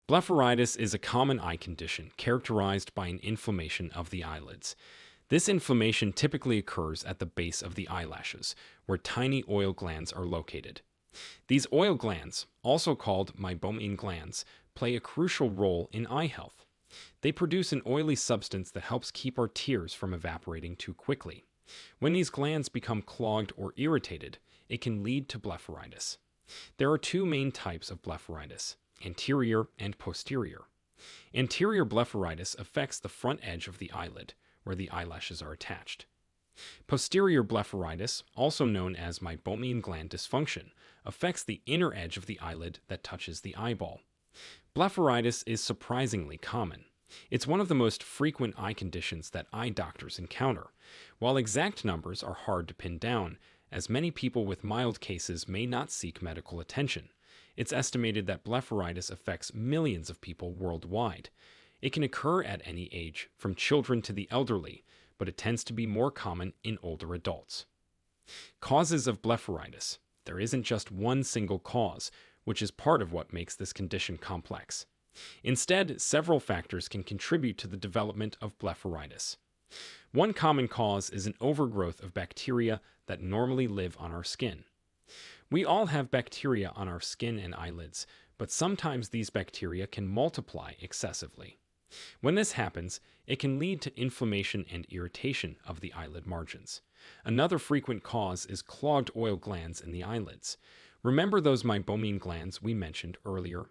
Blepharitis is a common eye condition characterized by an inflammation of the eyelids. This inflammation typically occurs at the base of the eyelashes, where tiny oil glands are located. These oil glands, also called Meibomian glands, play a crucial role in eye health. They produce an oily substance that helps keep our tears from evaporating too quickly. When these glands become clogged or irritated, it can lead to blepharitis. There are two main types of blepharitis: anterior and posterior. Anterior blepharitis affects the front edge of the eyelid, where the eyelashes are attached. Posterior blepharitis, also known as Meibomian gland dysfunction, affects the inner edge of the eyelid that touches the eyeball. Blepharitis is surprisingly common. It's one of the most frequent eye conditions that eye doctors encounter. While exact numbers are hard to pin down, as many people with mild cases may not seek medical attention, it's estimated that blepharitis affects millions of people worldwide. It can occur at any age, from children to the elderly, but it tends to be more common in older adults. Causes of blepharitis. There isn't just one single cause, which is part of what makes this condition complex. Instead, several factors can contribute to the development of blepharitis. One common cause is an overgrowth of bacteria that normally live on our skin. We all have bacteria on our skin and eyelids, but sometimes these bacteria can multiply excessively. When this happens, it can lead to inflammation and irritation of the eyelid margins. Another frequent cause is clogged oil glands in the eyelids. Remember those Meibomian glands we mentioned earlier?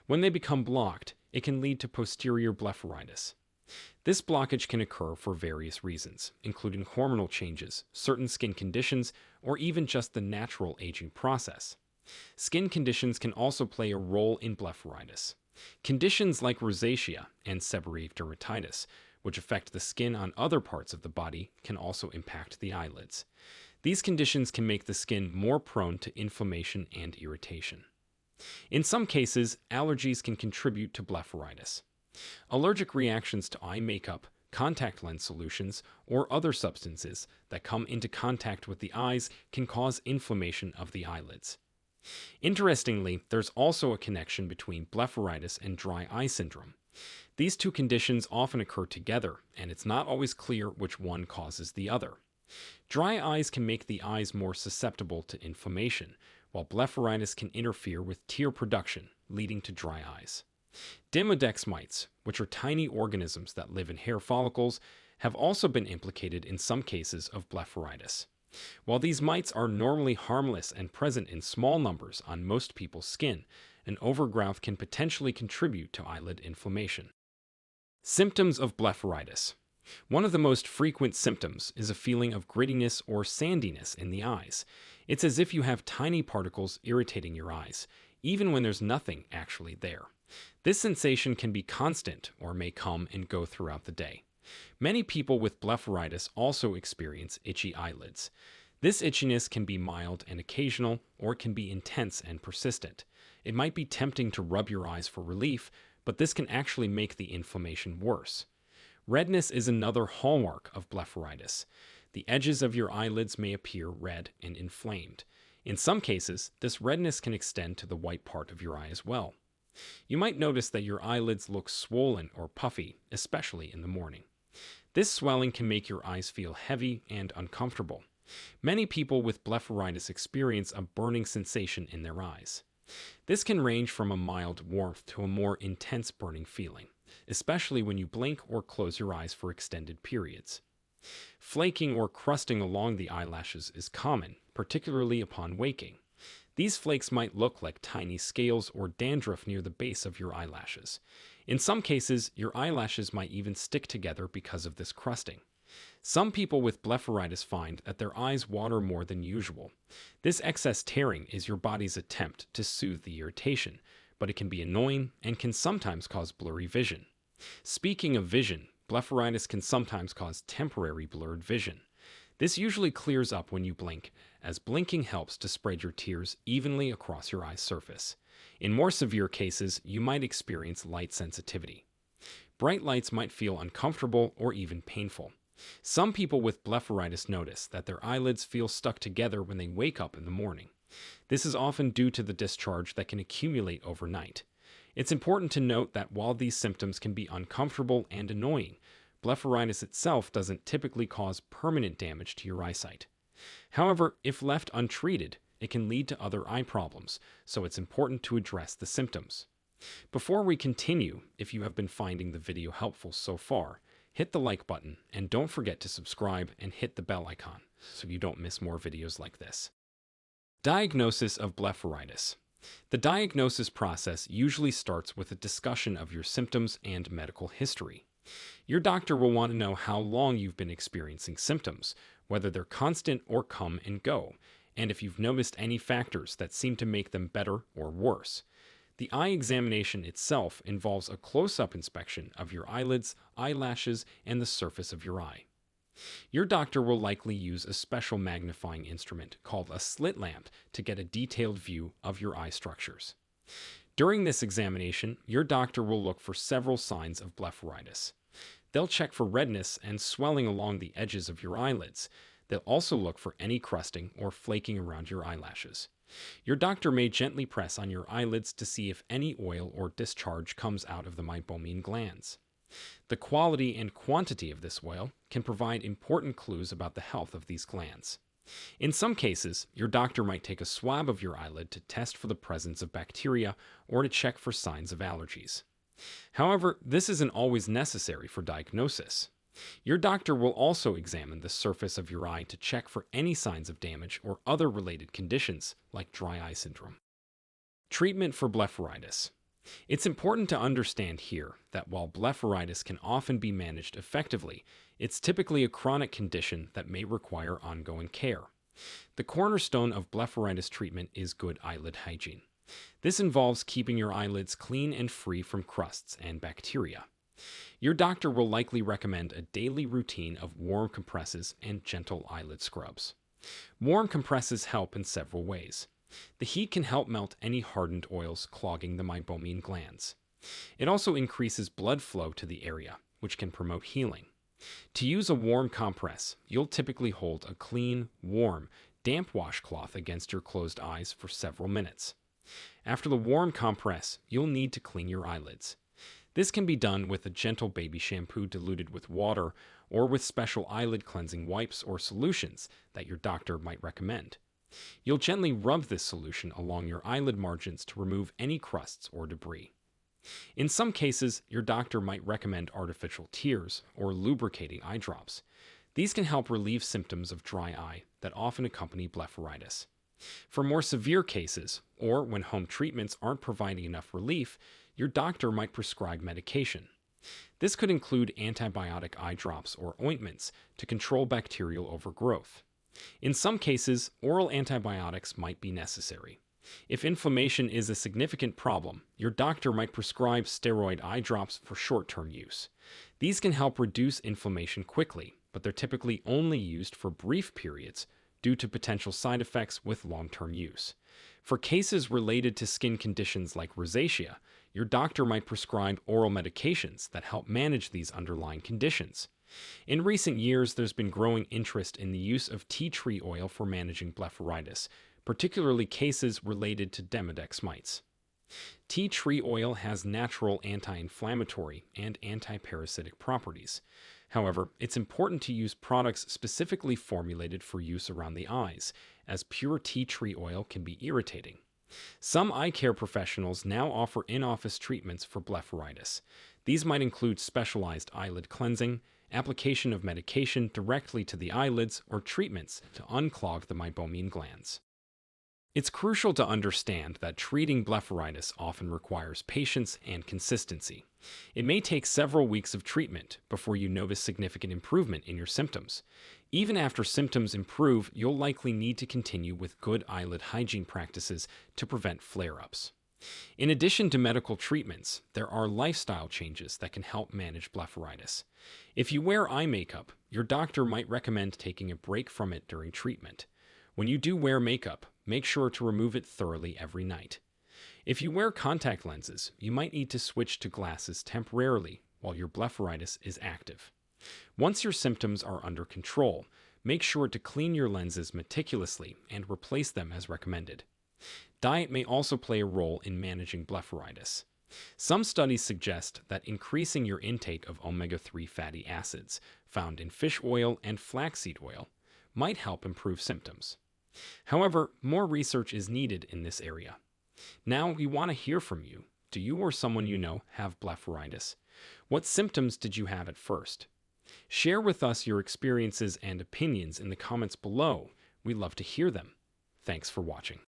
When they become blocked, it can lead to posterior blepharitis. This blockage can occur for various reasons, including hormonal changes, certain skin conditions, or even just the natural aging process. Skin conditions can also play a role in blepharitis. Conditions like rosacea and seborrheic dermatitis, which affect the skin on other parts of the body, can also impact the eyelids. These conditions can make the skin more prone to inflammation and irritation. In some cases, allergies can contribute to blepharitis. Allergic reactions to eye makeup, contact lens solutions, or other substances that come into contact with the eyes can cause inflammation of the eyelids. Interestingly, there's also a connection between blepharitis and dry eye syndrome. These two conditions often occur together, and it's not always clear which one causes the other. Dry eyes can make the eyes more susceptible to inflammation, while blepharitis can interfere with tear production, leading to dry eyes. Demodex mites, which are tiny organisms that live in hair follicles, have also been implicated in some cases of blepharitis. While these mites are normally harmless and present in small numbers on most people's skin, an overgrowth can potentially contribute to eyelid inflammation. Symptoms of blepharitis. One of the most frequent symptoms is a feeling of grittiness or sandiness in the eyes. It's as if you have tiny particles irritating your eyes, even when there's nothing actually there. This sensation can be constant or may come and go throughout the day. Many people with blepharitis also experience itchy eyelids. This itchiness can be mild and occasional, or it can be intense and persistent. It might be tempting to rub your eyes for relief, but this can actually make the inflammation worse. Redness is another hallmark of blepharitis. The edges of your eyelids may appear red and inflamed. In some cases, this redness can extend to the white part of your eye as well. You might notice that your eyelids look swollen or puffy, especially in the morning. This swelling can make your eyes feel heavy and uncomfortable. Many people with blepharitis experience a burning sensation in their eyes. This can range from a mild warmth to a more intense burning feeling, especially when you blink or close your eyes for extended periods. Flaking or crusting along the eyelashes is common, particularly upon waking. These flakes might look like tiny scales or dandruff near the base of your eyelashes. In some cases, your eyelashes might even stick together because of this crusting. Some people with blepharitis find that their eyes water more than usual. This excess tearing is your body's attempt to soothe the irritation, but it can be annoying and can sometimes cause blurry vision. Speaking of vision, blepharitis can sometimes cause temporary blurred vision. This usually clears up when you blink, as blinking helps to spread your tears evenly across your eye's surface. In more severe cases, you might experience light sensitivity. Bright lights might feel uncomfortable or even painful. Some people with blepharitis notice that their eyelids feel stuck together when they wake up in the morning. This is often due to the discharge that can accumulate overnight. It's important to note that while these symptoms can be uncomfortable and annoying, blepharitis itself doesn't typically cause permanent damage to your eyesight. However, if left untreated, it can lead to other eye problems, so it's important to address the symptoms. Before we continue, if you have been finding the video helpful so far, hit the like button and don't forget to subscribe and hit the bell icon so you don't miss more videos like this. Diagnosis of blepharitis. The diagnosis process usually starts with a discussion of your symptoms and medical history. Your doctor will want to know how long you've been experiencing symptoms, whether they're constant or come and go, and if you've noticed any factors that seem to make them better or worse. The eye examination itself involves a close-up inspection of your eyelids, eyelashes, and the surface of your eye. Your doctor will likely use a special magnifying instrument called a slit lamp to get a detailed view of your eye structures. During this examination, your doctor will look for several signs of blepharitis. They'll check for redness and swelling along the edges of your eyelids. They'll also look for any crusting or flaking around your eyelashes. Your doctor may gently press on your eyelids to see if any oil or discharge comes out of the Meibomian glands. The quality and quantity of this oil can provide important clues about the health of these glands. In some cases, your doctor might take a swab of your eyelid to test for the presence of bacteria or to check for signs of allergies. However, this isn't always necessary for diagnosis. Your doctor will also examine the surface of your eye to check for any signs of damage or other related conditions like dry eye syndrome. Treatment for blepharitis. It's important to understand here that while blepharitis can often be managed effectively, it's typically a chronic condition that may require ongoing care. The cornerstone of blepharitis treatment is good eyelid hygiene. This involves keeping your eyelids clean and free from crusts and bacteria. Your doctor will likely recommend a daily routine of warm compresses and gentle eyelid scrubs. Warm compresses help in several ways. The heat can help melt any hardened oils clogging the Meibomian glands. It also increases blood flow to the area, which can promote healing. To use a warm compress, you'll typically hold a clean, warm, damp washcloth against your closed eyes for several minutes. After the warm compress, you'll need to clean your eyelids. This can be done with a gentle baby shampoo diluted with water or with special eyelid cleansing wipes or solutions that your doctor might recommend. You'll gently rub this solution along your eyelid margins to remove any crusts or debris. In some cases, your doctor might recommend artificial tears or lubricating eye drops. These can help relieve symptoms of dry eye that often accompany blepharitis. For more severe cases, or when home treatments aren't providing enough relief, your doctor might prescribe medication. This could include antibiotic eye drops or ointments to control bacterial overgrowth. In some cases, oral antibiotics might be necessary. If inflammation is a significant problem, your doctor might prescribe steroid eye drops for short-term use. These can help reduce inflammation quickly, but they're typically only used for brief periods due to potential side effects with long-term use. For cases related to skin conditions like rosacea, your doctor might prescribe oral medications that help manage these underlying conditions. In recent years, there's been growing interest in the use of tea tree oil for managing blepharitis, particularly cases related to Demodex mites. Tea tree oil has natural anti-inflammatory and anti-parasitic properties. However, it's important to use products specifically formulated for use around the eyes, as pure tea tree oil can be irritating. Some eye care professionals now offer in-office treatments for blepharitis. These might include specialized eyelid cleansing, application of medication directly to the eyelids, or treatments to unclog the Meibomian glands. It's crucial to understand that treating blepharitis often requires patience and consistency. It may take several weeks of treatment before you notice significant improvement in your symptoms. Even after symptoms improve, you'll likely need to continue with good eyelid hygiene practices to prevent flare-ups. In addition to medical treatments, there are lifestyle changes that can help manage blepharitis. If you wear eye makeup, your doctor might recommend taking a break from it during treatment. When you do wear makeup, make sure to remove it thoroughly every night. If you wear contact lenses, you might need to switch to glasses temporarily while your blepharitis is active. Once your symptoms are under control, make sure to clean your lenses meticulously and replace them as recommended. Diet may also play a role in managing blepharitis. Some studies suggest that increasing your intake of omega-3 fatty acids found in fish oil and flaxseed oil might help improve symptoms. However, more research is needed in this area. Now, we want to hear from you. Do you or someone you know have blepharitis? What symptoms did you have at first? Share with us your experiences and opinions in the comments below. We'd love to hear them. Thanks for watching.